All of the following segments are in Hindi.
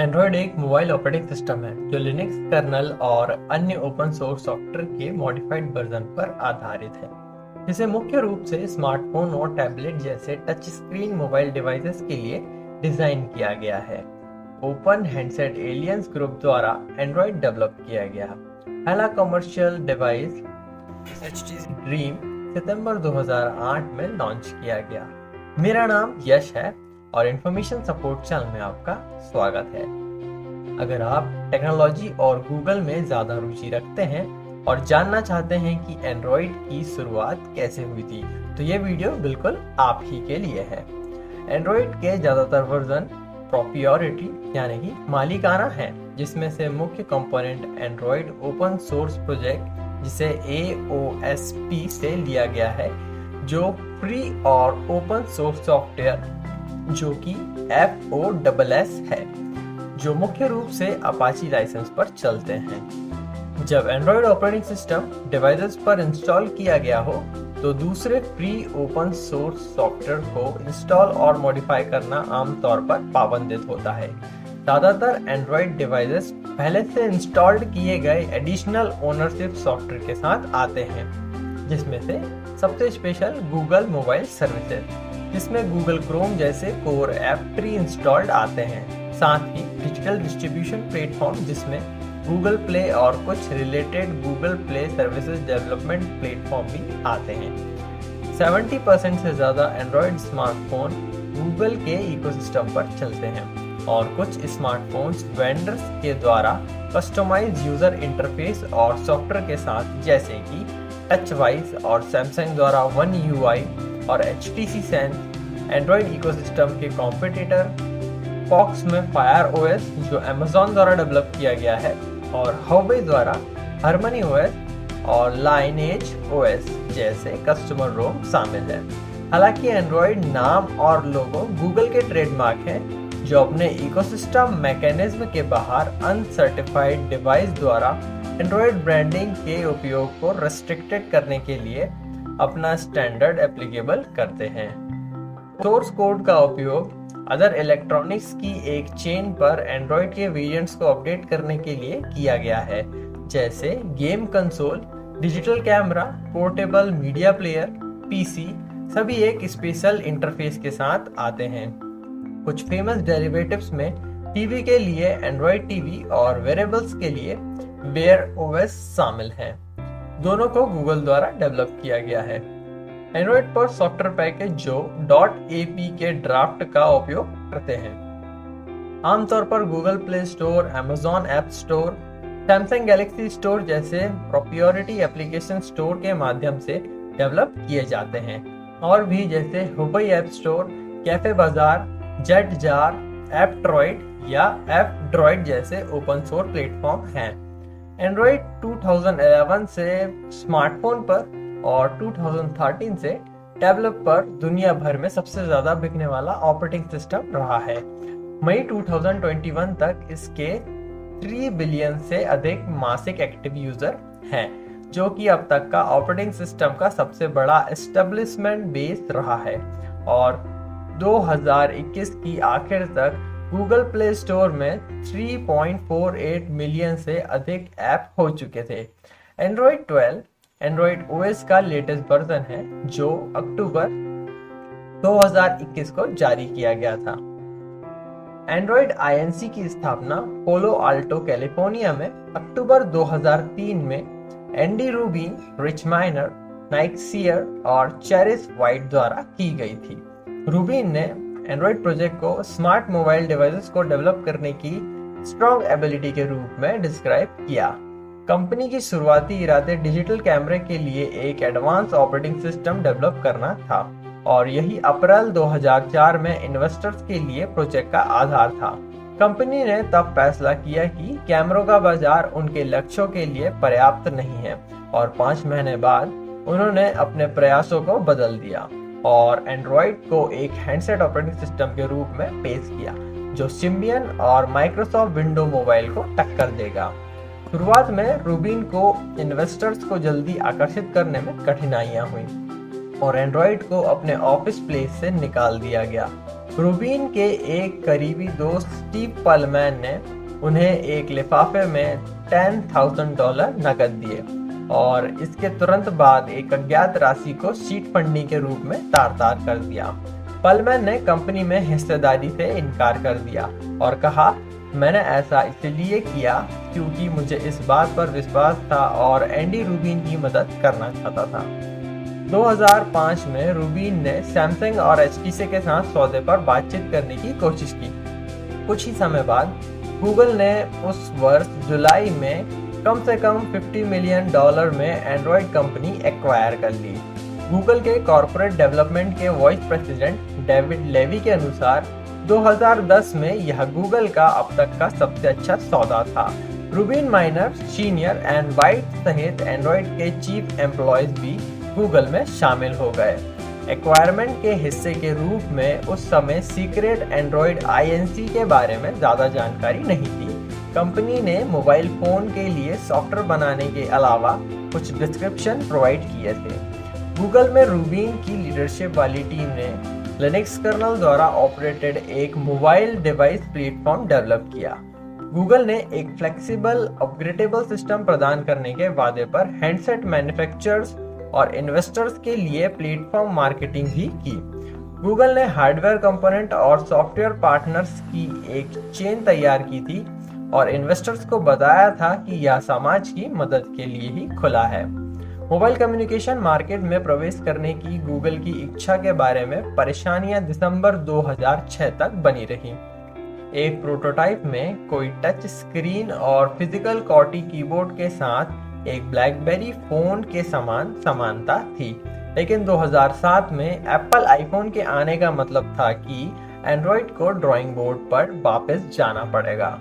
एंड्रॉयड एक मोबाइल ऑपरेटिंग सिस्टम है जो लिनक्स कर्नल और अन्य ओपन सोर्स सॉफ्टवेयर के मॉडिफाइड वर्जन पर आधारित है, जिसे मुख्य रूप से स्मार्टफोन और टैबलेट जैसे टच स्क्रीन मोबाइल डिवाइसेस के लिए डिजाइन किया गया है। ओपन हैंडसेट एलियंस ग्रुप द्वारा एंड्रॉयड डेवलप किया गया। पहला कमर्शियल डिवाइस HTC ड्रीम सितंबर 2008 में लॉन्च किया गया। मेरा नाम यश है और इन्फॉर्मेशन सपोर्ट चैनल में आपका स्वागत है। अगर आप टेक्नोलॉजी और गूगल में ज़्यादा रुचि रखते हैं और जानना चाहते हैं कि एंड्रॉयड की शुरुआत कैसे हुई थी, तो ये वीडियो बिल्कुल आप ही के लिए है। एंड्रॉयड के ज़्यादातर वर्जन प्रोप्रियोरिटी यानी कि मालिकाना है, जिसमें से मुख्य component Android open source project जिसे AOSP से लिया गया है, जो फ्री और ओपन सोर्स सॉफ्टवेयर जो कि FOSS है, जो मुख्य रूप से अपाची लाइसेंस पर चलते हैं। जब एंड्रॉयड ऑपरेटिंग सिस्टम डिवाइसेस पर इंस्टॉल किया गया हो, तो दूसरे फ्री ओपन सोर्स सॉफ्टवेयर को इंस्टॉल और मॉडिफाई करना आमतौर पर पाबंदित होता है। ज्यादातर एंड्रॉयड डिवाइसेस पहले से इंस्टॉल्ड किए गए एडिशनल ओनरशिप सॉफ्टवेयर के साथ आते हैं, जिसमें से सबसे स्पेशल गूगल मोबाइल सर्विसेज, जिसमें गूगल क्रोम जैसे कोर ऐप प्री इंस्टॉल्ड आते हैं। साथ ही डिजिटल डिस्ट्रीब्यूशन प्लेटफॉर्म जिसमें गूगल प्ले और कुछ related Google play services development platform भी आते हैं। 70% से ज़्यादा एंड्रॉयड स्मार्टफोन गूगल के इकोसिस्टम पर चलते हैं और कुछ स्मार्टफोन्स वेंडर्स के द्वारा कस्टमाइज यूजर इंटरफेस और सॉफ्टवेयर के साथ, जैसे कि टचवाइज और सैमसंग द्वारा वन UI और HTC सेंस। एंड्रॉयड इकोसिस्टम के कॉम्पिटिटर फॉक्स में फायर OS जो अमेज़न द्वारा डेवलप किया गया है और Huawei द्वारा हार्मनी OS और लाइनेज OS जैसे कस्टमर रोम शामिल है। हालांकि एंड्रॉयड नाम और लोगो गूगल के ट्रेडमार्क हैं, जो अपने इकोसिस्टम मैकेनिज्म के बाहर अनसर्टिफाइड डिवाइस द्वारा एंड्रॉयड ब्रांडिंग के उपयोग को रेस्ट्रिक्टेड करने के लिए अपना स्टैंडर्ड एप्लीकेबल करते हैं। सोर्स कोड का उपयोग अदर इलेक्ट्रॉनिक्स की एक चेन पर एंड्रॉयड के वेरिएंट्स को अपडेट करने के लिए किया गया है, जैसे game console, digital camera, portable media player, PC सभी एक स्पेशल इंटरफेस के साथ आते हैं। कुछ फेमस डेरिवेटिव्स में टीवी के लिए एंड्रॉयड TV और वेरेबल्स के लिए वेयर OS शामिल हैं। दोनों को गूगल द्वारा डेवलप किया गया है। एंड्रॉयड पर सॉफ्टवेयर पैकेज जो .APK ड्राफ्ट का उपयोग करते हैं, आमतौर पर Google play store, Amazon app store, Samsung Galaxy store जैसे प्रोप्रियोरिटी एप्लीकेशन स्टोर के माध्यम से डेवलप किए जाते हैं, और भी जैसे Huawei ऐप स्टोर, कैफे बाजार, जेटजार, एपड्रॉइड या एपड्रॉइड जैसे ओपन सोर्स प्लेटफॉर्म हैं। एंड्रॉयड 2011 से स्मार्टफोन पर और 2013 से टैबलेट पर दुनिया भर में सबसे ज्यादा बिकने वाला ऑपरेटिंग सिस्टम रहा है। मई 2021 तक इसके 3 बिलियन से अधिक मासिक एक्टिव यूजर हैं, जो कि अब तक का ऑपरेटिंग सिस्टम का सबसे बड़ा एस्टेब्लिशमेंट बेस रहा है। और 2021 की आखिर तक गूगल प्ले स्टोर में 3.48 मिलियन से अधिक ऐप हो चुके थे। एंड्रॉयड 12 एंड्रॉयड OS का लेटेस्ट वर्जन है, जो अक्टूबर 2021 को जारी किया गया था। एंड्रॉयड INC की स्थापना पोलो आल्टो कैलिफोर्निया में अक्टूबर 2003 में Andy Rubin, Rich Miner, Nick Sears और चेरिस वाइट द्वारा की गई थी। रूबिन ने एंड्रॉयड प्रोजेक्ट को स्मार्ट मोबाइल डिवाइसेस को डेवलप करने की स्ट्रॉन्ग एबिलिटी के रूप में डिस्क्राइब किया। कंपनी की शुरुआती इरादे डिजिटल कैमरे के लिए एक एडवांस ऑपरेटिंग सिस्टम डेवलप करना था, और यही अप्रैल 2004 में इन्वेस्टर्स के लिए प्रोजेक्ट का आधार था। कंपनी ने तब फैसला किया कि कैमरों का बाजार उनके लक्ष्यों के लिए पर्याप्त नहीं है, और 5 महीने बाद उन्होंने अपने प्रयासों को बदल दिया और एंड्रॉयड को एक हैंडसेट ऑपरेटिंग सिस्टम के रूप में पेश किया, जो सिम्बियन और माइक्रोसॉफ्ट विंडो मोबाइल को टक्कर देगा। शुरुआत में रूबिन को इन्वेस्टर्स को जल्दी आकर्षित करने में कठिनाइयां हुई और एंड्रॉयड को अपने ऑफिस प्लेस से निकाल दिया गया। रूबीन के एक करीबी दोस्त स्टीव पलमैन ने उन्हें एक लिफाफे में $10,000 नकद दिए और इसके तुरंत बाद एक अज्ञात राशि को सीड फंडिंग के रूप में तार-तार कर दिया। पलमैन ने कंपनी में हिस्सेदारी से इनकार कर दिया और कहा, मैंने ऐसा इसलिए किया क्योंकि मुझे इस बात पर विश्वास था और एंडी रूबिन की मदद करना चाहता था। 2005 में रूबिन ने सैमसंग और एचटीसी के साथ सौदे पर बातचीत करने की कोशिश की। कुछ ही समय बाद गूगल ने उस वर्ष जुलाई में कम से कम $50 मिलियन में एंड्रॉयड कंपनी एक्वायर कर ली। गूगल के कॉर्पोरेट डेवलपमेंट के वाइस प्रेसिडेंट डेविड लेवी के अनुसार 2010 में यह गूगल का अब तक का सबसे अच्छा सौदा था। Rubin minor, senior and white सहित एंड्रॉयड के चीफ एम्प्लॉयज भी गूगल में शामिल हो गए। एक्वायरमेंट के हिस्से के रूप में उस समय सीक्रेट एंड्रॉयड INC के बारे में ज़्यादा जानकारी नहीं थी। कंपनी ने मोबाइल फ़ोन के लिए सॉफ्टवेयर बनाने के अलावा कुछ डिस्क्रिप्शन प्रोवाइड किए थे। गूगल में रूबिन की लीडरशिप वाली टीम ने लिनक्स कर्नल द्वारा ऑपरेटेड एक मोबाइल डिवाइस प्लेटफॉर्म डेवलप किया। गूगल ने एक फ्लेक्सिबल अपग्रेडेबल सिस्टम प्रदान करने के वादे पर हैंडसेट मैन्युफैक्चरर्स और इन्वेस्टर्स के लिए प्लेटफॉर्म मार्केटिंग भी की। गूगल ने हार्डवेयर कंपोनेंट और सॉफ्टवेयर पार्टनर्स की एक चेन तैयार की थी और इन्वेस्टर्स को बताया था कि यह समाज की मदद के लिए ही खुला है। मोबाइल कम्युनिकेशन मार्केट में प्रवेश करने की गूगल की इच्छा के बारे में परेशानियां दिसंबर 2006 तक बनी रही। एक प्रोटोटाइप में कोई टच स्क्रीन और फिजिकल QWERTY कीबोर्ड के साथ एक ब्लैकबेरी फोन के समान समानता थी, लेकिन 2007 में एप्पल आईफोन के आने का मतलब था कि एंड्रॉयड को ड्राइंग बोर्ड पर वापस जाना पड़ेगा।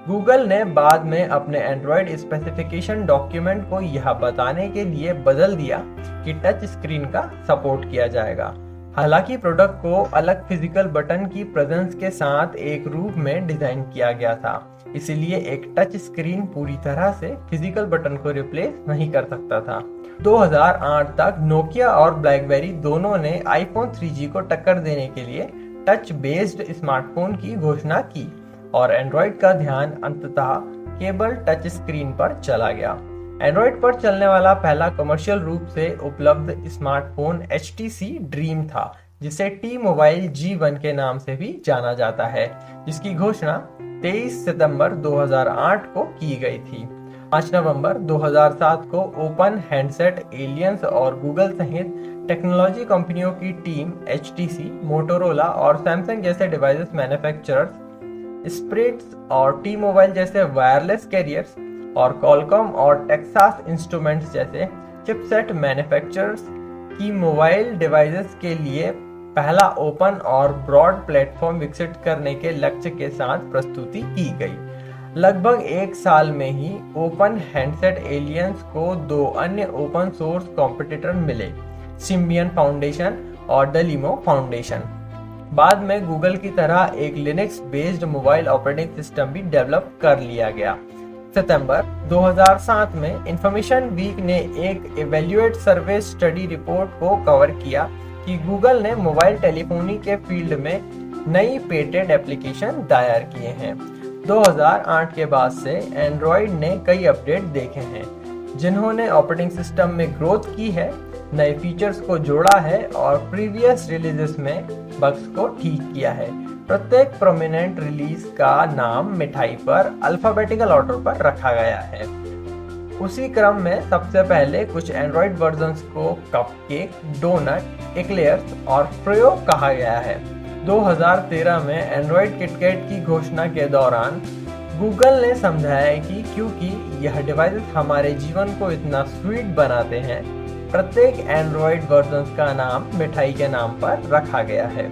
गूगल ने बाद में अपने एंड्रॉयड स्पेसिफिकेशन डॉक्यूमेंट को यह बताने के लिए बदल दिया कि टच स्क्रीन का सपोर्ट किया जाएगा। हालांकि प्रोडक्ट को अलग फिजिकल बटन की प्रेजेंस के साथ एक रूप में डिजाइन किया गया था, इसलिए एक टच स्क्रीन पूरी तरह से फिजिकल बटन को रिप्लेस नहीं कर सकता था। 2008 तक नोकिया और ब्लैकबेरी दोनों ने आईफोन 3G को टक्कर देने के लिए टच बेस्ड स्मार्टफोन की घोषणा की और एंड्रॉयड का ध्यान अंततः केबल टच स्क्रीन पर चला गया। एंड्रॉयड पर चलने वाला पहला कमर्शियल रूप से उपलब्ध स्मार्टफोन HTC ड्रीम था, जिसे T-Mobile G1 के नाम से भी जाना जाता है, जिसकी घोषणा 23 सितंबर 2008 को की गई थी। 5 नवंबर 2007 को ओपन हैंडसेट एलियंस और गूगल सहित टेक्नोलॉजी कंपनियों की टीम HTC, मोटोरोला और सैमसंग जैसे डिवाइसेस मैन्युफैक्चरर्स, स्प्रिट्स और T-Mobile जैसे वायरलेस कैरियर्स और कॉलकॉम और टेक्सास इंस्ट्रूमेंट्स जैसे चिपसेट मैन्युफैक्चरर्स की मोबाइल डिवाइसेस के लिए पहला ओपन और ब्रॉड प्लेटफॉर्म विकसित करने के लक्ष्य के साथ प्रस्तुति की गई। लगभग एक साल में ही ओपन हैंडसेट एलियंस को 2 अन्य ओपन सोर्स कॉम्पिटिटर मिले, सिम्बियन फाउंडेशन और डेलिमो फाउंडेशन। बाद में गूगल की तरह एक Linux based mobile operating system भी डेवलप कर लिया गया। सितंबर 2007 में इंफॉर्मेशन वीक ने एक इवैल्यूएट सर्वे स्टडी रिपोर्ट को कवर किया कि गूगल ने मोबाइल टेलीफोनी के फील्ड में नई पेटेंट एप्लीकेशन दायर किए हैं। 2008 के बाद से एंड्रॉयड ने कई अपडेट देखे हैं, जिन्होंने ऑपरेटिंग सिस्टम में ग्रोथ की है, नए फीचर्स को जोड़ा है और प्रीवियस रिलीजेस में बग्स को ठीक किया है। प्रत्येक प्रोमिनेंट रिलीज का नाम मिठाई पर अल्फाबेटिकल ऑर्डर पर रखा गया है। उसी क्रम में सबसे पहले कुछ एंड्रॉयड वर्जन्स को कपकेक, डोनट, एक्लेयर्स और फ्रेयो कहा गया है। 2013 में एंड्रॉयड किटकैट की घोषणा के दौरान गूगल ने समझाया कि क्योंकि यह डिवाइसेस हमारे जीवन को इतना स्वीट बनाते हैं, प्रत्येक एंड्रॉयड वर्जन का नाम मिठाई के नाम पर रखा गया है।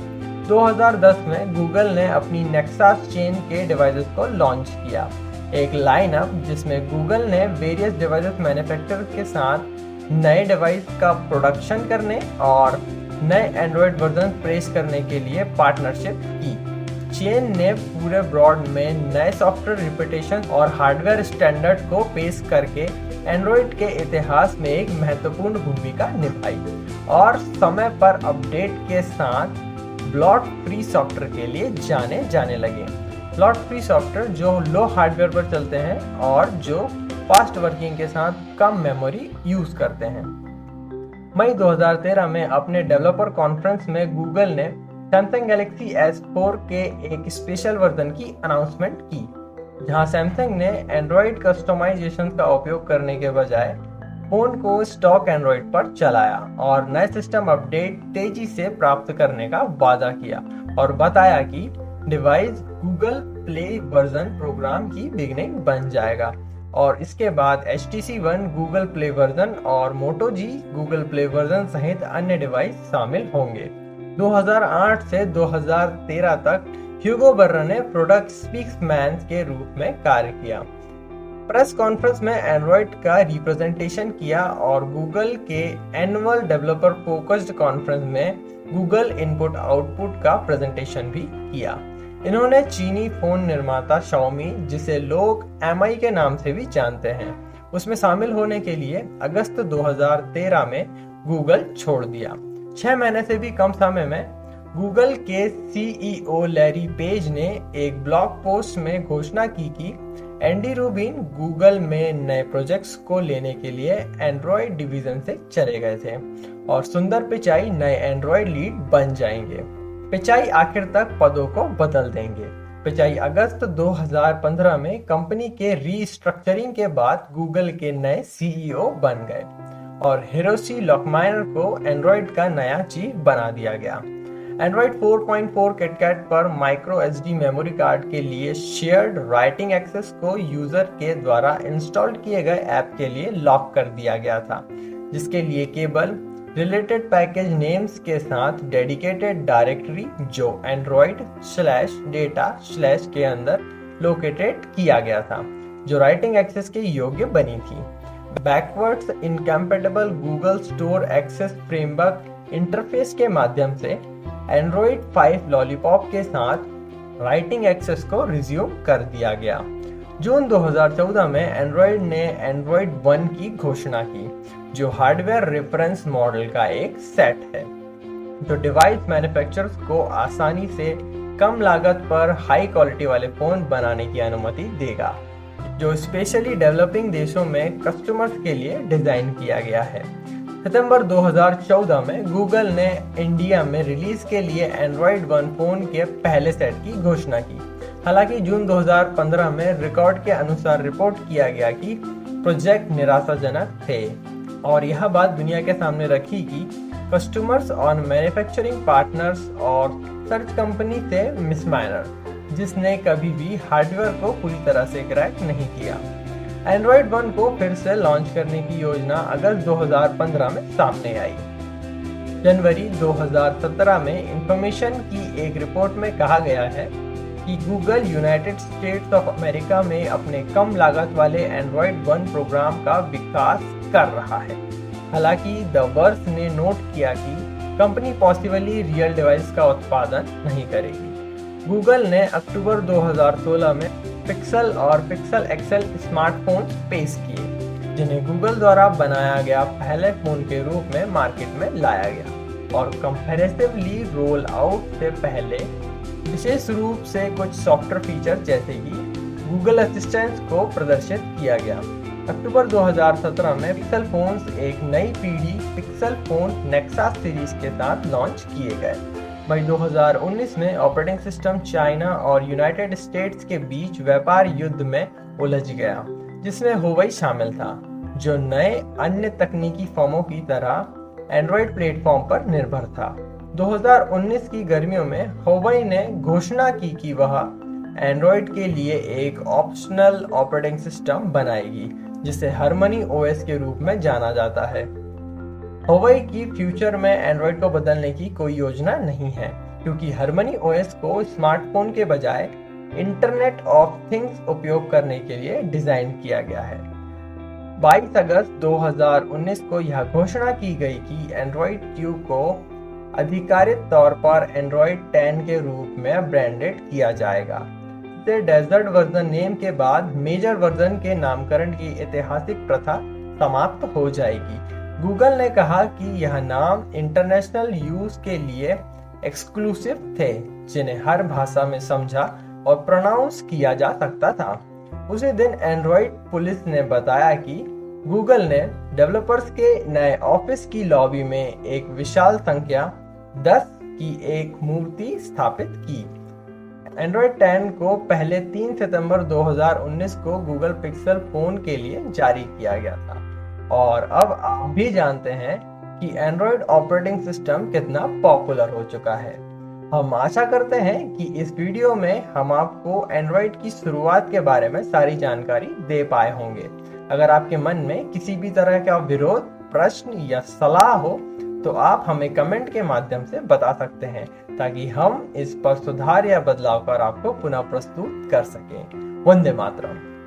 2010 में गूगल ने अपनी नेक्सास चेन के डिवाइसेस को लॉन्च किया, एक लाइनअप जिसमें गूगल ने वेरियस डिवाइसेस मैन्युफैक्चरर्स के साथ नए डिवाइस का प्रोडक्शन करने और नए एंड्रॉयड वर्जन पेश करने के लिए पार्टनरशिप की। चेन ने पूरे ब्रॉड में नए सॉफ्टवेयर रिपीटेशन और हार्डवेयर स्टैंडर्ड को पेश करके एंड्रॉयड के इतिहास में एक महत्वपूर्ण भूमिका निभाई और समय पर अपडेट के साथ ब्लॉट फ्री सॉफ्टवेयर के लिए जाने जाने लगे। ब्लॉट फ्री सॉफ्टवेयर जो लो हार्डवेयर पर चलते हैं और जो फास्ट वर्किंग के साथ कम मेमोरी यूज करते हैं। मई 2013 में अपने डेवलपर कॉन्फ्रेंस में गूगल ने सैमसंग गैलेक्सी S4 के एक स्पेशल वर्जन की अनाउंसमेंट की, जहां सैमसंग ने एंड्रॉइड कस्टमाइजेशन का उपयोग करने के बजाय फोन को स्टॉक एंड्रॉइड पर चलाया और नए सिस्टम अपडेट तेजी से प्राप्त करने का वादा किया और बताया कि device Google Play version program की बिगनिंग बन जाएगा और इसके बाद HTC One Google Play version और Moto G Google Play version सहित अन्य डिवाइस शामिल होंगे। 2008 से 2013 तक ह्यूगो बर्र ने प्रोडक्ट स्पीक्समैन के रूप में कार्य किया। प्रेस कॉन्फ्रेंस में एंड्रॉइड का रिप्रेजेंटेशन किया और गूगल के एनुअल डेवलपर फोकस्ड कॉन्फ्रेंस में गूगल इनपुट आउटपुट का प्रेजेंटेशन भी किया। इन्होंने चीनी फोन निर्माता Xiaomi, जिसे लोग MI के नाम से भी जानते हैं, उसमें शामिल होने के लिए अगस्त 2013 में गूगल छोड़ दिया। 6 महीने से भी कम समय में गूगल के CEO लैरी पेज ने एक ब्लॉग पोस्ट में घोषणा की कि एंडी रूबिन गूगल में नए प्रोजेक्ट्स को लेने के लिए एंड्रॉयड डिवीजन से चले गए थे और सुंदर पिचाई नए एंड्रॉयड लीड बन जाएंगे। पिचाई आखिर तक पदों को बदल देंगे। पिचाई अगस्त 2015 में कंपनी के रीस्ट्रक्चरिंग के बाद गूगल के नए CEO बन गए और हिरोशी लॉकमायर को एंड्रॉयड का नया चीफ बना दिया गया। एंड्रॉयड 4.4 किटकैट पर माइक्रो SD मेमोरी कार्ड के लिए शेयर्ड राइटिंग एक्सेस को यूजर के द्वारा इंस्टॉल किए गए ऐप के लिए लॉक कर दिया गया था, जिसके लिए केवल रिलेटेड पैकेज नेम्स के साथ डेडिकेटेड डायरेक्टरी जो Android/data/ के अंदर लोकेटेड किया गया था, जो राइटिंग एक्सेस के योग्य बनी थी। Backwards incompatible Google store access framework interface के माध्यम से Android 5 लॉलीपॉप के साथ राइटिंग एक्सेस को रिज्यूम कर दिया गया। जून 2014 में एंड्रॉयड ने एंड्रॉयड 1 की घोषणा की, जो हार्डवेयर रेफरेंस मॉडल का एक सेट है, जो डिवाइस मैन्युफैक्चरर्स को आसानी से कम लागत पर हाई क्वालिटी वाले फोन बनाने की अनुमति देगा, जो स्पेशली डेवलपिंग देशों में कस्टमर्स के लिए डिजाइन किया गया है। सितंबर 2014 में गूगल ने इंडिया में रिलीज के लिए एंड्रॉयड 1 फोन के पहले सेट की घोषणा की। हालांकि जून 2015 में रिकॉर्ड के अनुसार रिपोर्ट किया गया कि प्रोजेक्ट निराशाजनक थे और यह बात दुनिया के सामने रखी कि कस्टमर्स और मैन्युफैक्चरिंग पार्टनर्स और सर्च कंपनी थे मिसमाइनर, जिसने कभी भी हार्डवेयर को पूरी तरह से क्रैक नहीं किया। एंड्रॉयड 1 को फिर से लॉन्च करने की योजना अगस्त 2015 में सामने आई। जनवरी 2017 में इंफॉर्मेशन की एक रिपोर्ट में कहा गया है कि Google United states of America में अपने कम लागत वाले एंड्रॉयड 1 प्रोग्राम का विकास कर रहा है। हालांकि द वर्स ने नोट किया कि कंपनी पॉसिबली रियल डिवाइस का उत्पादन नहीं करेगी। गूगल ने अक्टूबर 2016 में पिक्सल और पिक्सल एक्सेल स्मार्टफोन पेश किए, जिन्हें गूगल द्वारा बनाया गया पहले फोन के रूप में मार्केट में लाया गया और कंपैरेटिवली रोल आउट से पहले विशेष रूप से कुछ सॉफ्टवेयर फीचर जैसे कि गूगल असिस्टेंट को प्रदर्शित किया गया। अक्टूबर 2017 में पिक्सल फोन्स एक नई पीढ़ी पिक्सल फोन नेक्सा सीरीज के साथ लॉन्च किए गए। मई 2019 में ऑपरेटिंग सिस्टम चाइना और यूनाइटेड स्टेट्स के बीच व्यापार युद्ध में उलझ गया, जिसमें हुआई शामिल था, जो नए अन्य तकनीकी फर्मों की तरह एंड्रॉयड प्लेटफॉर्म पर निर्भर था। 2019 की गर्मियों में हुआई ने घोषणा की कि वह एंड्रॉयड के लिए एक ऑप्शनल ऑपरेटिंग सिस्टम बनाएगी, जिसे हार्मनी OS के रूप में जाना जाता है। हुआई की फ्यूचर में एंड्रॉयड को बदलने की कोई योजना नहीं है, क्योंकि हार्मनी OS को स्मार्टफोन के बजाय इंटरनेट ऑफ थिंग्स उपयोग करने के लिए डिजाइन किया गया है। 22 अगस्त 2019 को यह घोषणा की गई कि एंड्रॉयड Q को आधिकारिक तौर पर एंड्रॉयड 10 के रूप में ब्रांडेड किया जाएगा। इसे डेजर्ट वर्जन नेम के बाद मेजर वर्जन के नामकरण की ऐतिहासिक प्रथा समाप्त हो जाएगी। गूगल ने कहा कि यह नाम इंटरनेशनल यूज के लिए एक्सक्लूसिव थे, जिन्हें हर भाषा में समझा और प्रोनाउंस किया जा सकता था। उसी दिन एंड्रॉइड पुलिस ने बताया कि गूगल ने डेवलपर्स के नए ऑफिस की लॉबी में एक विशाल संख्या 10 की एक मूर्ति स्थापित की। एंड्रॉइड 10 को पहले 3 सितंबर 2019 को गूगल पिक्सल फोन के लिए जारी किया गया था। और अब आप भी जानते हैं कि एंड्रॉइड ऑपरेटिंग सिस्टम कितना पॉपुलर हो चुका है। हम आशा करते हैं कि इस वीडियो में हम आपको एंड्रॉइड की शुरुआत के बारे में सारी जानकारी दे पाए होंगे। अगर आपके मन में किसी भी तरह का विरोध, प्रश्न या सलाह हो तो आप हमें कमेंट के माध्यम से बता सकते हैं, ताकि हम इस पर सुधार या बदलाव कर आपको पुनः प्रस्तुत कर सकें। वंदे मातरम।